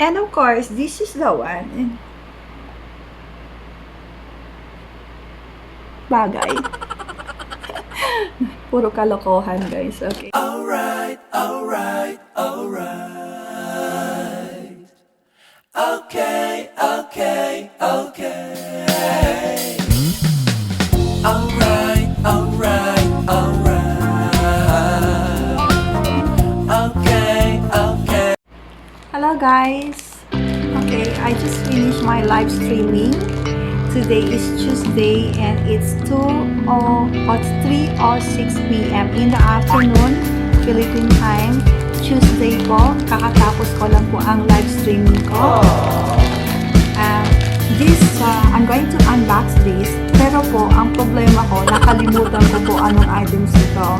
And of course, this is the one. Bagay. Puro kalokohan, guys. Okay. Alright. Okay. Okay. Hello, guys. Okay, I just finished my live streaming. Today is Tuesday and it's 3:06 p.m. in the afternoon, Philippine time. Tuesday po, kakatapos ko lang po ang live streaming ko. I'm going to unbox this, pero po, ang problema ko, nakalimutan ko po anong items ito.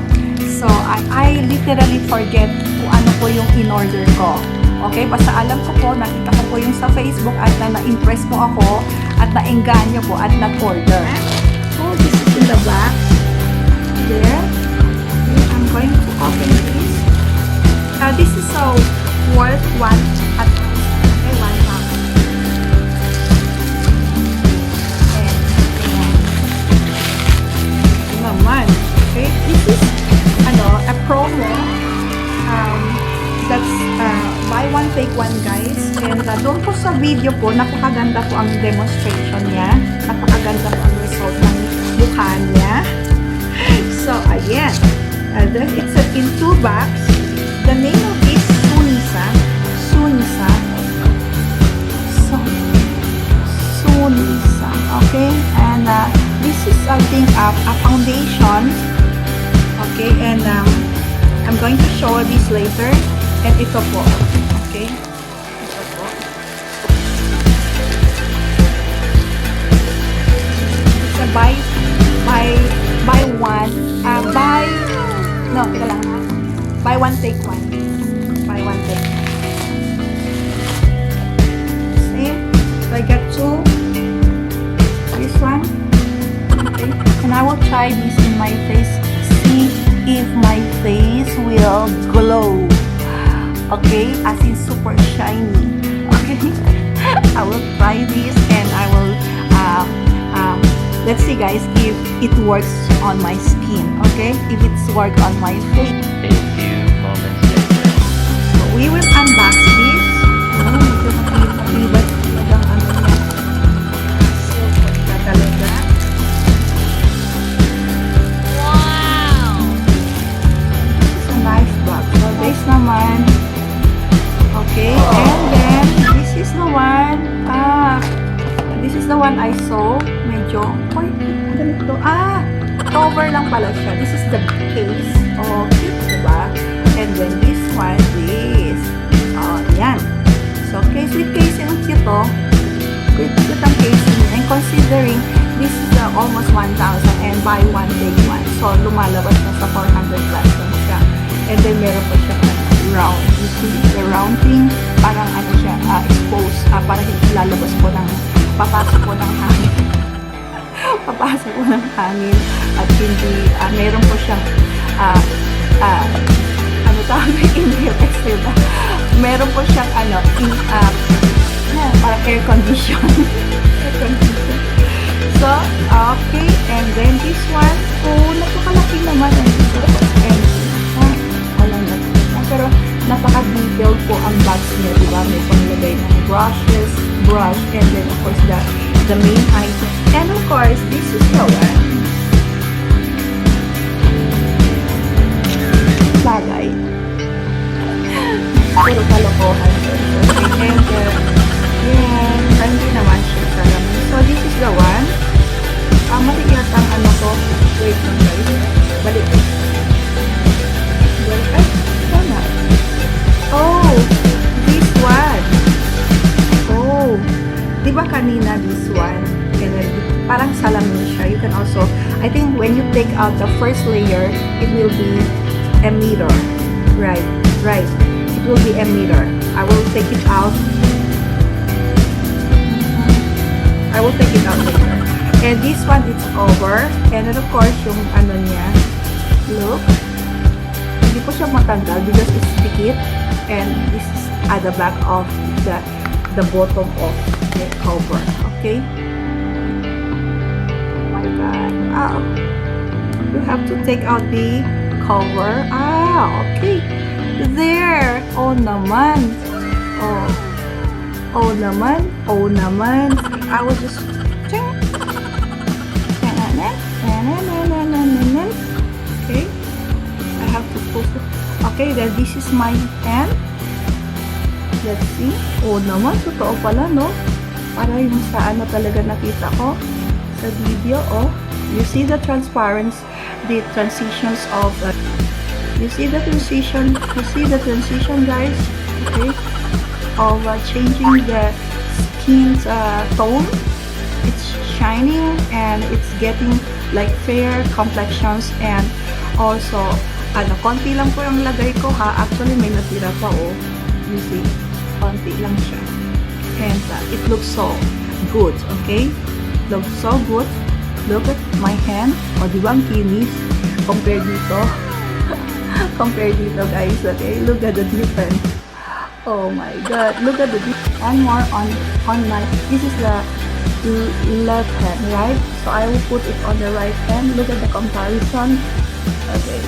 So, I literally forget kung ano po yung in-order ko. Okay, basta alam ko po, nakita ko po yung sa Facebook at na-impress po ako at na-engganyo po at nag-order. So, this is in the box. There. I'm going to open this. This is so worth one at okay, one pound. Naman. Okay, this is a promo. That's buy one take one, guys. And doon po sa video po, napakaganda po ang demonstration niya. Napakaganda po ang result ng mukha niya. So, ayan. Then it's in 2 bags. The name of it is Sunisa. Sunisa. Sunisa. Okay? And this is, I think, a foundation. Okay? And I'm going to show this later. And ito po. Okay? Ito po. It's a buy one. Teka lang. Buy one, take one. Buy one, take one. Same. So I got 2. This one. Okay. And I will try this in my face. See if my face will glow. Okay, as in super shiny. Okay, I will try this and I will let's see, guys, if it works on my skin. Okay, if it's work on my face. A few moments later. So we will unbox this. Medyo matibay talagang ano niya. So, talaga. Wow! It's a nice box. So this naman. Okay, and then this is the one. This is the one I saw. Medyo, ganito. Cover lang pala siya. This is the case. Okay, diba? And then this one is, yan. So, case with casing ang cute to. Cute ang casing. And considering this is almost 1,000 and buy one, take one. So, lumalabas na sa 400 plus na siya. And then, meron pa siya round. You see the round thing? Parang ano siya, exposed. Parang lalabas po ng, papasok po ng hangin. Papasok po ng hangin. At hindi, meron po siyang, ano tawag na inhale, diba? Meron po siyang, parang air condition. Air condition. So, okay. And then this one, napakalaki naman. Pero napaka-detailed po ang bags niya, diba? May panglagay ng brush, and then of course the main item. And of course, this is the one. Bagay. Puro kalokohan. And yan, hindi naman siya salamin. So this is the one. Maliit ang ano ko. Wait lang, guys. Balik. Oh, this one. Oh, di ba kanina this one? Parang salamin siya. You can also, I think when you take out the first layer, it will be a mirror. Right. It will be a mirror. I will take it out. Later. And this one, it's over. And then of course, yung ano niya, look. Hindi po siya matanggal because it's sticky. And this is at the back of the the bottom of the cover. Okay? Oh my god. Oh. You have to take out the cover. Okay. There. Oh naman. Oh. Oh naman. Oh naman. I will just okay. I have to put it. Okay, then this is my hand. Let's see. Oh naman, totoo pala, no? Para yung sa ano talaga nakita ko sa video, oh. You see the transparency, the transitions of you see the transition, guys, okay, of changing the skin's tone. It's shining and it's getting like fair complexions, and also konti lang po yung lagay ko ha. Actually may natira pa, oh. You see, konti lang siya, and it looks so good. Okay, looks so good. Look at my hand. O, di ba ang kinis? Compare dito. Compare dito, guys. Okay? Look at the difference. Oh my God. Look at the difference. One more on my... This is the left hand, right? So, I will put it on the right hand. Look at the comparison. Okay.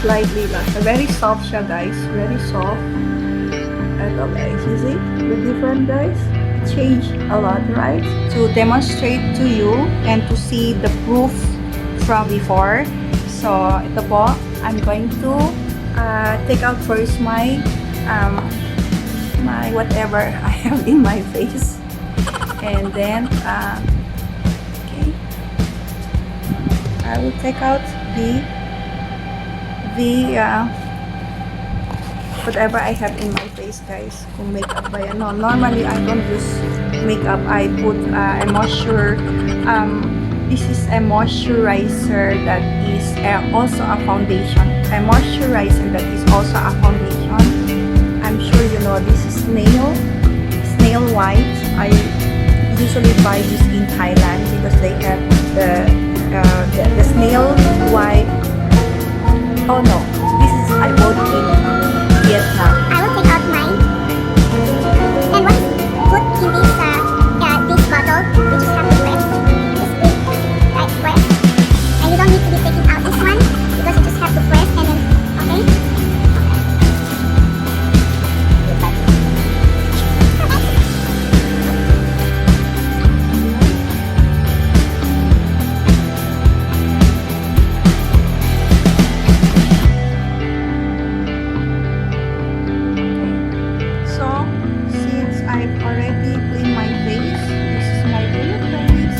Slightly lang. Very soft siya, guys. Very soft. Ito, guys. You see? The different, guys. Change a lot, right? To demonstrate to you and to see the proof from before. So, ito po. I'm going to take out first my my whatever I have in my face. And then, okay. I will take out the whatever I have in my face, guys. Kung makeup ba yan, no. Normally I don't use makeup. I put a moisture. This is a moisturizer that is also a foundation. A moisturizer that is also a foundation. I'm sure you know this is snail white. I usually buy this in Thailand because they have the snail white. Oh no, this is I bought in Vietnam. I will take out mine. And once put in this this bottle, we just have to press. Just click, like press. And you don't need to be taking out this one because you just have to press and then okay. I've already cleaned my face. This is my real face.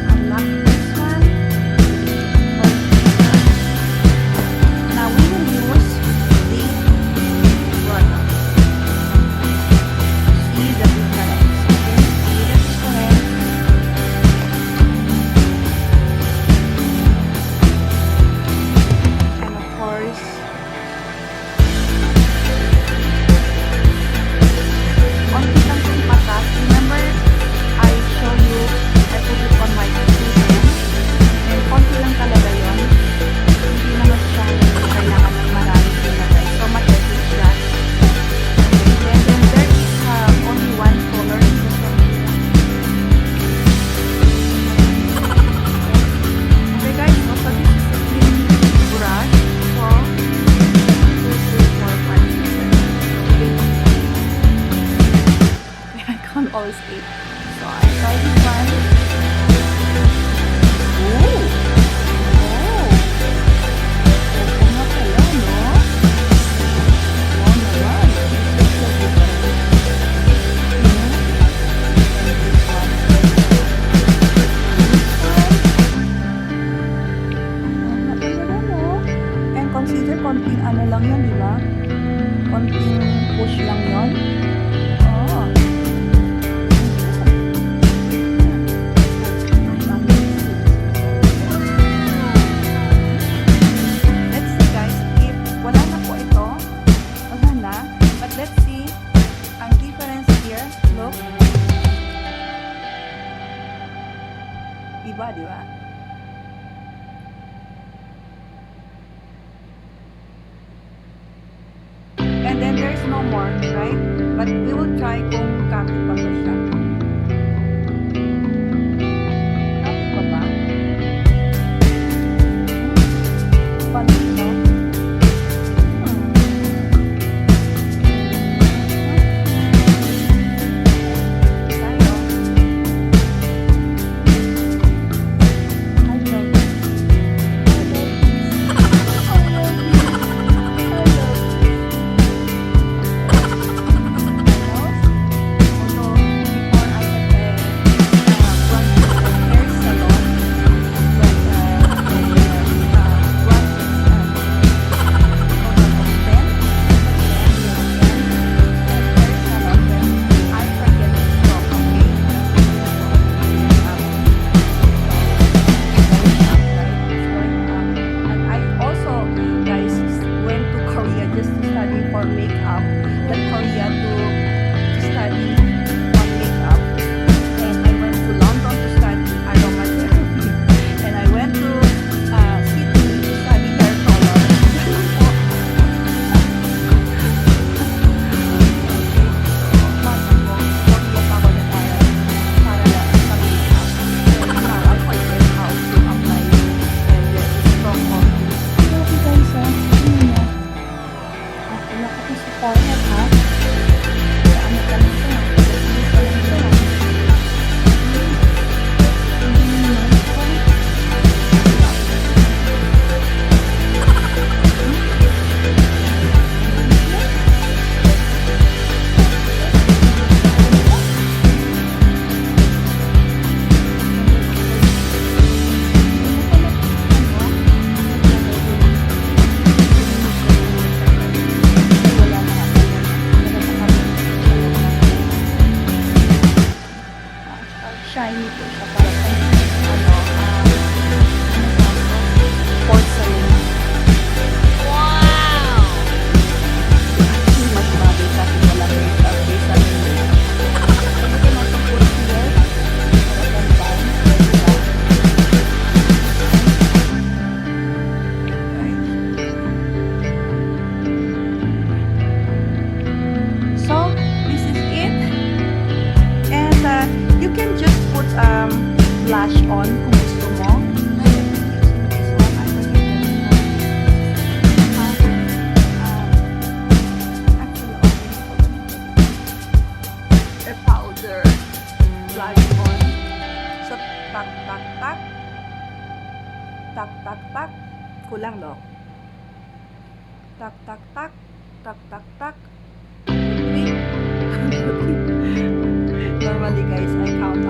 Unlock this one. Now we will use the product. See the difference. Okay? See the difference. And of course, remember I show you I put it on my face and konti lang talaga yun, hindi naman siya kailangan ng maraming pinagay, so much I think that. And then there is only one color in the okay guys, also this is a clean brush, so 2, 3, 4, 5, 6, 7, 8. I can't always eat. So I try this one. Ooh! Oh! Ito na pala, no? Wow naman. This is so different. And this one. This one. No? And consider konting ano lang yan, di ba? Konting push lang yon. Oh. Iba, di ba? And then there's no more, right? But we will try kung kapit pa ba siya. Kapit pa ba? Paano, no? Shiny po siya para porcelain. Wow! Actually, mas bagay sa akin walang makeup kaysa may makeup. Sabi ko nasa put here. Parang down. So, this is it. And you can just put blush on kung gusto mo. This one, I forget the name of it. Actually, a powder blush on. So, tak, tak, tak. Tak, tak, tak. Kulang, no? Tak, tak, tak. Tak, tak, tak. Three. Normally, guys, I count